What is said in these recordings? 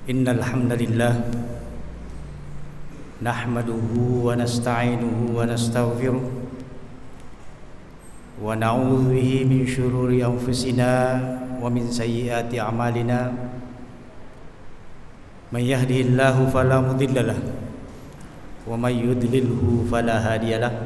Innal hamdalillah nahmaduhu wa nasta'inuhu wa nastaghfiruh wa na'udzu bihi min shururi anfusina wa min sayyiati a'malina. Man yahdihillahu fala mudilla lahu wa man yudlilhu fala hadiya lahu.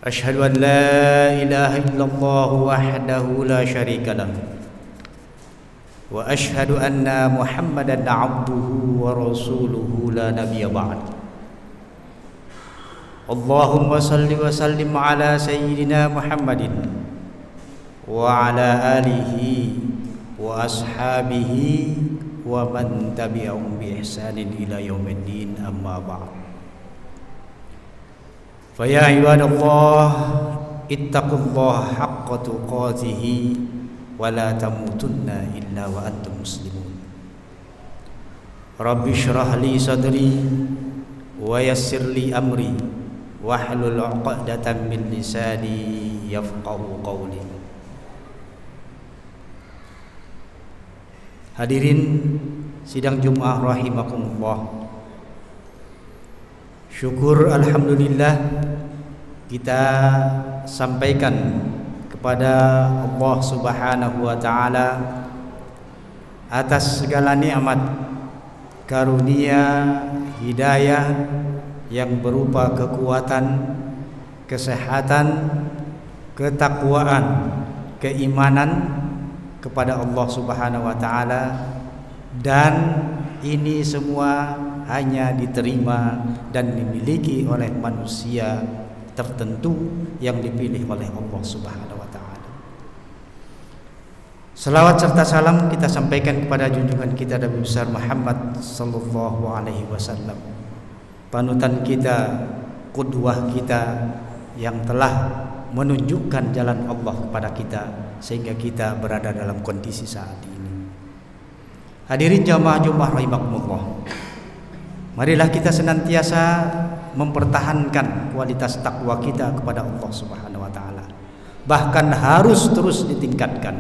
Asyhadu an la ilaha illallah wahdahu la syarika lahu wa asyhadu anna Muhammadan abduhu wa rasuluhu la nabiyya ba'd. Allahumma salli wa sallim ala sayyidina Muhammadin wa ala alihi wa ashabihi wa man tabi'ahum bi ihsanin ila yaumiddin, amma ba'd. Fa ya ibadallah ittaqullaha haqqa tuqatih wa la tamutunna illa wa antum muslimun. Rabbi shrah li sadri wa yassir li amri wahlul 'uqdatam min lisani yafqahu qawli. Hadirin sidang Jumat rahimakumullah. Syukur alhamdulillah kita sampaikan kepada Allah Subhanahu wa taala atas segala nikmat, karunia, hidayah yang berupa kekuatan, kesehatan, ketakwaan, keimanan kepada Allah Subhanahu wa taala, dan ini semua hanya diterima dan dimiliki oleh manusia tertentu yang dipilih oleh Allah Subhanahu wa taala. Salawat serta salam kita sampaikan kepada junjungan kita Nabi besar Muhammad sallallahu alaihi wasallam, panutan kita, qudwah kita yang telah menunjukkan jalan Allah kepada kita sehingga kita berada dalam kondisi saat ini. Hadirin jamaah Jumat rahimakumullah. Marilah kita senantiasa mempertahankan kualitas takwa kita kepada Allah Subhanahu wa taala. Bahkan harus terus ditingkatkan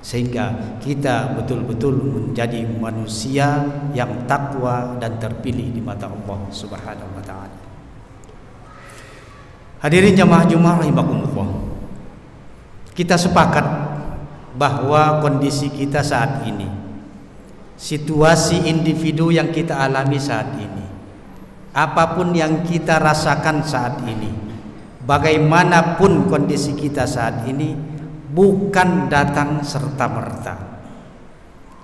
sehingga kita betul-betul menjadi manusia yang takwa dan terpilih di mata Allah Subhanahu wa taala. Hadirin jamaah Jumat rahimakumullah. Kita sepakat bahwa kondisi kita saat ini, situasi individu yang kita alami saat ini, apapun yang kita rasakan saat ini, bagaimanapun kondisi kita saat ini, bukan datang serta-merta.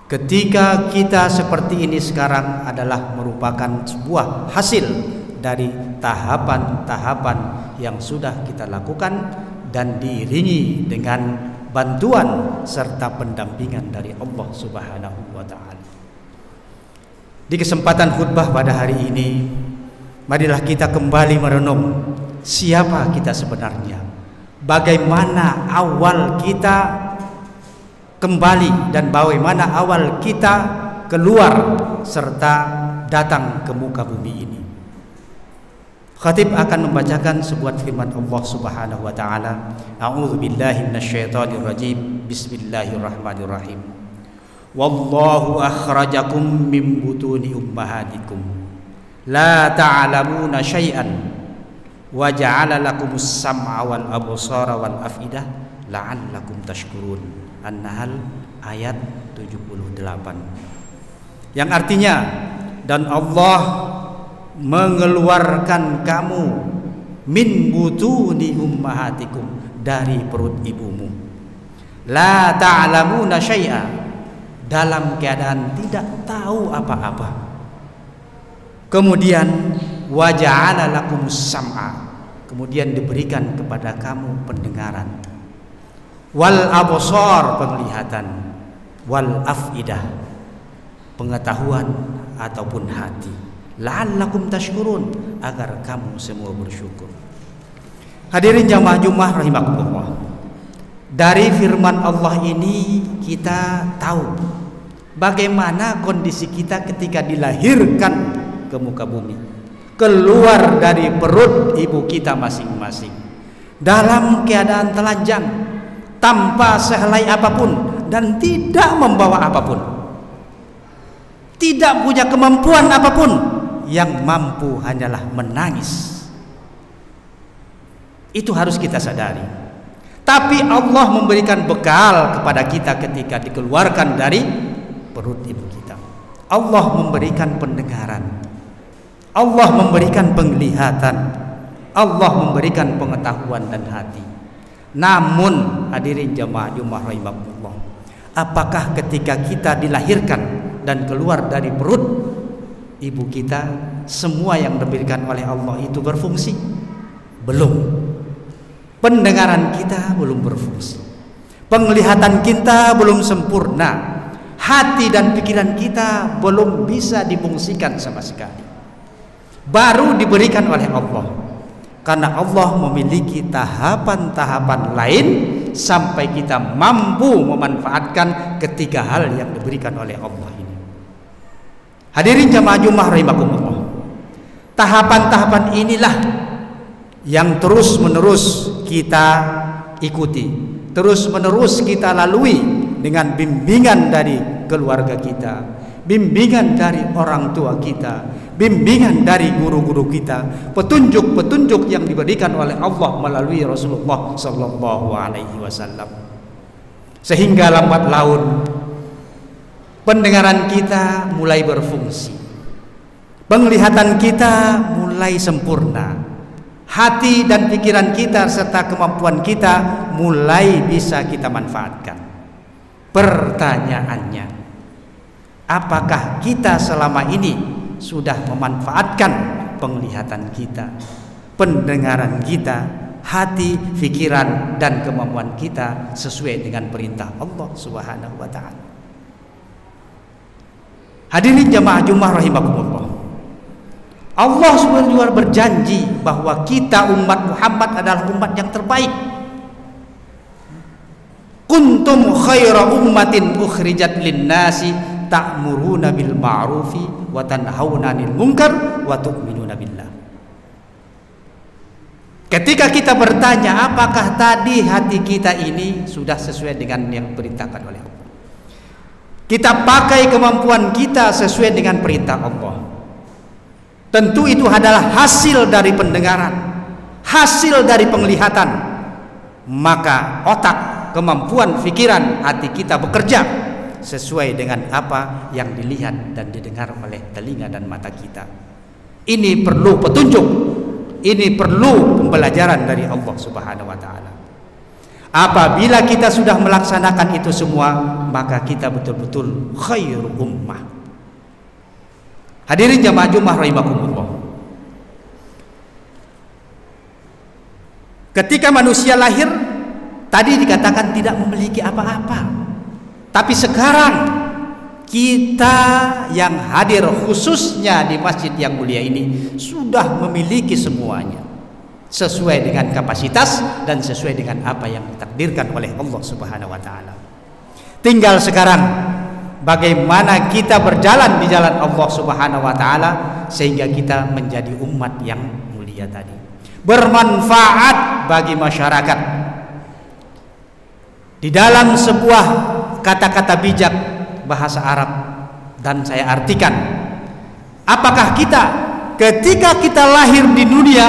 Ketika kita seperti ini sekarang adalah merupakan sebuah hasil dari tahapan-tahapan yang sudah kita lakukan dan diiringi dengan bantuan serta pendampingan dari Allah Subhanahu wa taala. Di kesempatan khutbah pada hari ini, marilah kita kembali merenung siapa kita sebenarnya, bagaimana awal kita kembali dan bagaimana awal kita keluar serta datang ke muka bumi ini. Khatib akan membacakan sebuah firman Allah Subhanahu wa taala. A'udzu billahi minasyaitonir rajim. Bismillahirrahmanirrahim. Wallahu akhrajakum min butuni ummahatikum la ta'lamuna syai'an wa ja'ala lakumus sam'a wal absara wal afidah la'allakum tashkurun. An-Nahl ayat 78. Yang artinya, dan Allah mengeluarkan kamu min butuni ummahatikum, dari perut ibumu, la ta'lamuna syai'a, dalam keadaan tidak tahu apa-apa. Kemudian wa ja'ala lakumus sam'a, kemudian diberikan kepada kamu pendengaran, wal absar, penglihatan, wal afidah, pengetahuan ataupun hati, la'allakum tashkurun, agar kamu semua bersyukur. Hadirin jamaah Jumat rahimakumullah. Dari firman Allah ini kita tahu bagaimana kondisi kita ketika dilahirkan ke muka bumi, keluar dari perut ibu kita masing-masing dalam keadaan telanjang, tanpa sehelai apapun dan tidak membawa apapun. tidak punya kemampuan apapun, yang mampu hanyalah menangis. Itu harus kita sadari. Tapi Allah memberikan bekal kepada kita ketika dikeluarkan dari perut ibu kita. Allah memberikan pendengaran, Allah memberikan penglihatan, Allah memberikan pengetahuan dan hati. Namun hadirin jamaah Jumat rahimakumullah, apakah ketika kita dilahirkan dan keluar dari perut ibu kita, semua yang diberikan oleh Allah itu berfungsi? Belum. Pendengaran kita belum berfungsi, penglihatan kita belum sempurna, hati dan pikiran kita belum bisa difungsikan sama sekali. Baru diberikan oleh Allah, karena Allah memiliki tahapan-tahapan lain sampai kita mampu memanfaatkan ketiga hal yang diberikan oleh Allah ini. Hadirin jamaah Jumat rahimakumullah, tahapan-tahapan inilah yang terus menerus kita ikuti, terus menerus kita lalui dengan bimbingan dari keluarga kita, bimbingan dari orang tua kita, bimbingan dari guru-guru kita, petunjuk-petunjuk yang diberikan oleh Allah melalui Rasulullah sallallahu alaihi wasallam. Sehingga lambat laun pendengaran kita mulai berfungsi, penglihatan kita mulai sempurna, hati dan pikiran kita serta kemampuan kita mulai bisa kita manfaatkan. Pertanyaannya, apakah kita selama ini sudah memanfaatkan penglihatan kita, pendengaran kita, hati, pikiran dan kemampuan kita sesuai dengan perintah Allah Subhanahu wa taala? Hadirin jamaah Jumat rahimakumullah, Allah SWT berjanji bahwa kita umat Muhammad adalah umat yang terbaik. Kuntum khaira ummatin ukhrijat linnasi ta'muruna bil ma'rufi wa tanhauna 'anil munkar wa tu'minuna billah. Ketika kita bertanya apakah tadi hati kita ini sudah sesuai dengan yang diperintahkan oleh Allah, kita pakai kemampuan kita sesuai dengan perintah Allah, tentu itu adalah hasil dari pendengaran, hasil dari penglihatan. Maka otak, kemampuan pikiran, hati kita bekerja sesuai dengan apa yang dilihat dan didengar oleh telinga dan mata kita. Ini perlu petunjuk, ini perlu pembelajaran dari Allah Subhanahu wa taala. Apabila kita sudah melaksanakan itu semua, maka kita betul-betul khairu ummah. Hadirin jamaah Jumat rahimakumullah, ketika manusia lahir tadi dikatakan tidak memiliki apa-apa, tapi sekarang kita yang hadir khususnya di masjid yang mulia ini sudah memiliki semuanya sesuai dengan kapasitas dan sesuai dengan apa yang ditakdirkan oleh Allah Subhanahu wa taala. Tinggal sekarang bagaimana kita berjalan di jalan Allah Subhanahu wa taala sehingga kita menjadi umat yang mulia tadi, bermanfaat bagi masyarakat. Di dalam sebuah kata-kata bijak bahasa Arab, dan saya artikan, apakah kita ketika kita lahir di dunia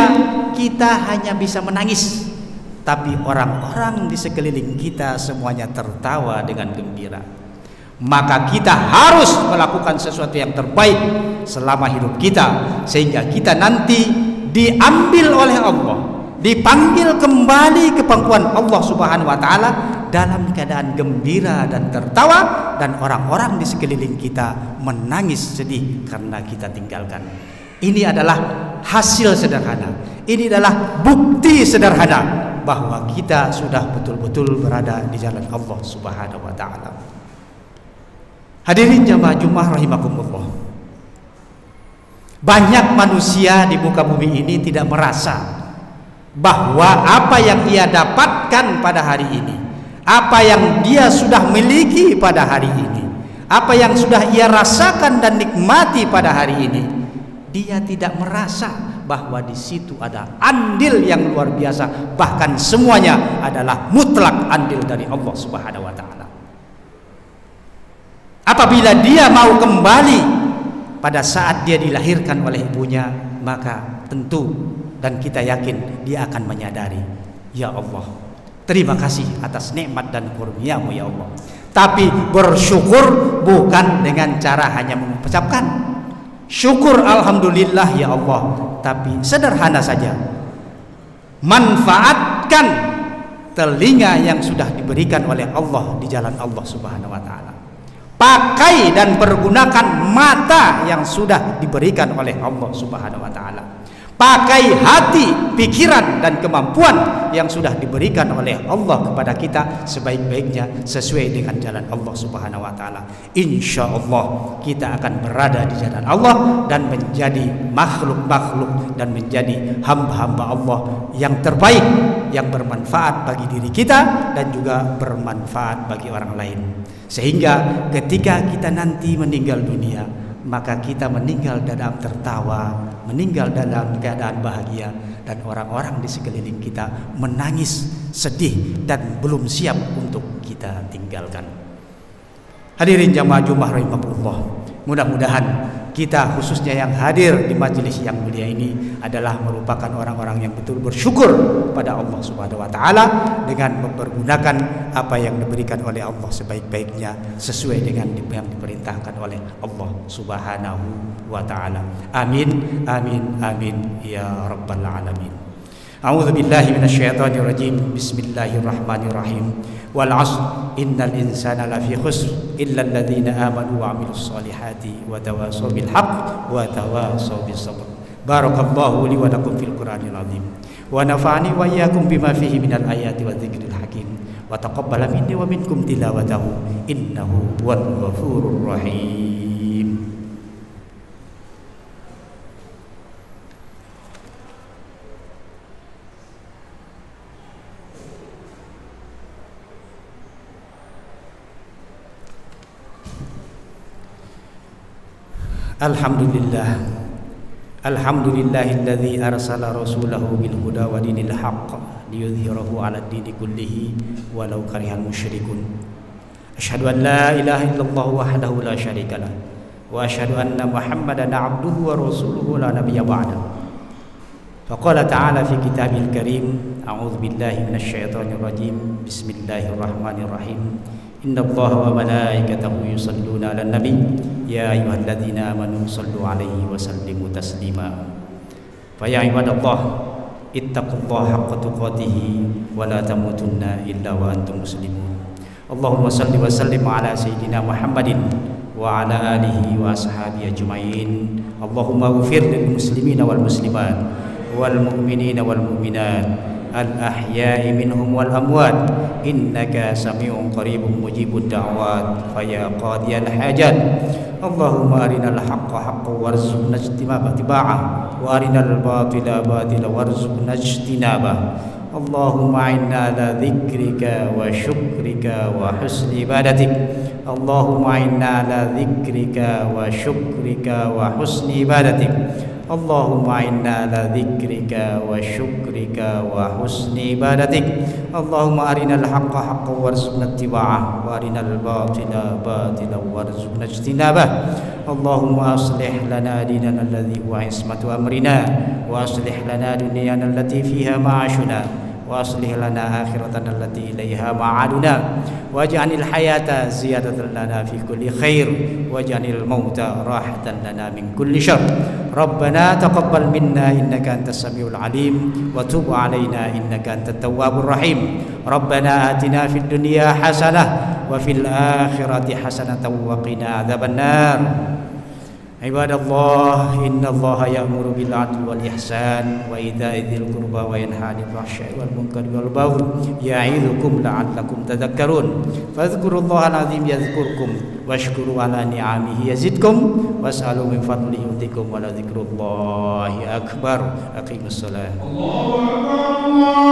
kita hanya bisa menangis, tapi orang-orang di sekeliling kita semuanya tertawa dengan gembira? Maka kita harus melakukan sesuatu yang terbaik selama hidup kita, sehingga kita nanti diambil oleh Allah, dipanggil kembali ke pangkuan Allah Subhanahu wa taala dalam keadaan gembira dan tertawa, dan orang-orang di sekeliling kita menangis sedih karena kita tinggalkan. Ini adalah hasil sederhana, ini adalah bukti sederhana bahwa kita sudah betul-betul berada di jalan Allah Subhanahu wa taala. Hadirin jamaah Jumat rahimakumullah, banyak manusia di muka bumi ini tidak merasa bahwa apa yang ia dapatkan pada hari ini, apa yang dia sudah miliki pada hari ini, apa yang sudah ia rasakan dan nikmati pada hari ini, dia tidak merasa bahwa di situ ada andil yang luar biasa, bahkan semuanya adalah mutlak andil dari Allah Subhanahu wa taala. Apabila dia mau kembali pada saat dia dilahirkan oleh ibunya, maka tentu dan kita yakin dia akan menyadari, ya Allah, terima kasih atas nikmat dan kurnia-Mu ya Allah. Tapi bersyukur bukan dengan cara hanya mengucapkan syukur alhamdulillah ya Allah, tapi sederhana saja, manfaatkan telinga yang sudah diberikan oleh Allah di jalan Allah Subhanahu wa taala. Pakai dan pergunakan mata yang sudah diberikan oleh Allah Subhanahu wa taala. Pakai hati, pikiran dan kemampuan yang sudah diberikan oleh Allah kepada kita sebaik-baiknya sesuai dengan jalan Allah Subhanahu wa taala. Insyaallah kita akan berada di jalan Allah dan menjadi makhluk-makhluk dan menjadi hamba-hamba Allah yang terbaik, yang bermanfaat bagi diri kita dan juga bermanfaat bagi orang lain. Sehingga ketika kita nanti meninggal dunia, maka kita meninggal dalam tertawa, meninggal dalam keadaan bahagia, dan orang-orang di sekeliling kita menangis sedih dan belum siap untuk kita tinggalkan. Hadirin jamaah Jumat rahimahullah, mudah-mudahan kita khususnya yang hadir di majelis yang mulia ini adalah merupakan orang-orang yang betul bersyukur pada Allah Subhanahu wa taala dengan mempergunakan apa yang diberikan oleh Allah sebaik-baiknya sesuai dengan yang diperintahkan oleh Allah Subhanahu wa taala. Amin amin amin ya rabbal alamin. A'udzu billahi minasyaitonir rajim. Bismillahirrahmanirrahim. Wal 'ashr innal insana lafi khusr illa alladziina aamanu wa 'amilus solihati wa tawassaw bil haqq wa tawassaw bis sabr. Barakallahu li wa lakum fil Qur'anil 'azim wa nafa'ani wa iyyakum bima fihi minal ayati wa dzikril hakim wa taqabbala minni wa minkum tilawatahu innahu huwal ghafurur rahim. Alhamdulillah, alhamdulillahilladzi arsala rasulahu bil huda wa dinil haqq liyudhhirahu 'alad dini kullihi walau karihal musyrikun. Asyhadu an la ilaha illallah wahdahu la syarika lah wa asyhadu anna Muhammadan 'abduhu wa rasuluhu la nabiyya ba'da. Faqala ta'ala fi kitabil karim, a'udzu billahi minasyaitonir rajim. Bismillahirrahmanirrahim. Innallaha wa malaikatahu yusholluna 'alan nabi ya ayyuhalladzina amanu shallu 'alaihi wa sallimu taslima. Fa ya ibadallah ittaqullaha haqqa tuqatih wa la tamutunna illa wa antum muslimun. Allahumma shalli wa sallim 'ala sayyidina Muhammadin wa 'ala alihi wa ashabihi ajmain. Allahumma ighfir lil muslimina wal muslimat wal mu'minina wal mu'minat al-ahya'i minhum wal amwat innaka sami'un qaribun mujibud da'wat fa ya qadiyal hajat. Allahumma arinal haqqa haqqan warzuqna ittiba'ah wa arinal batila batilan warzuqna ijtinabah. Allahumma inna ala dzikrika wa syukrika wa husni ibadatik. Allahumma inna ala dzikrika wa syukrika wa husni ibadatik. Allahumma inna ala dzikrika wa syukrika wa husni ibadatik. Allahumma arinal haqqa haqqan warzuqna ittiba'ah wa arinal batila batilan warzuqna ijtinabah. Allahumma aslih lana dinana alladhi huwa ismatu amrina wa aslih lana dunyana allati fiha ma'ashuna wa aslih lana akhiratana allati ilaiha ma'aduna waj'alil hayata ziyadatan lana fi kulli khair waj'alil mauta rahatan lana min kulli syarr. Rabbana taqabbal minna innaka antas samiul alim wa tub alaina innaka antat tawwabur rahim. Rabbana atina fid dunya hasanah wa fil akhirati hasanatan wa qina adzabannar. Ibadallah, innallaha ya'muru bil 'adli wal ihsan wa ita'i dzil qurba wa yanha 'anil fahsya'i wal munkari wal baghi ya'idzukum la'allakum tadhakkarun. Fadhkurullahal 'azim yadhkurkum washkuru 'ala ni'amihi yazidkum was'alu min fadlihi yutikum wa la dzikrullahi akbar. Aqimus shalah. Allahu akbar.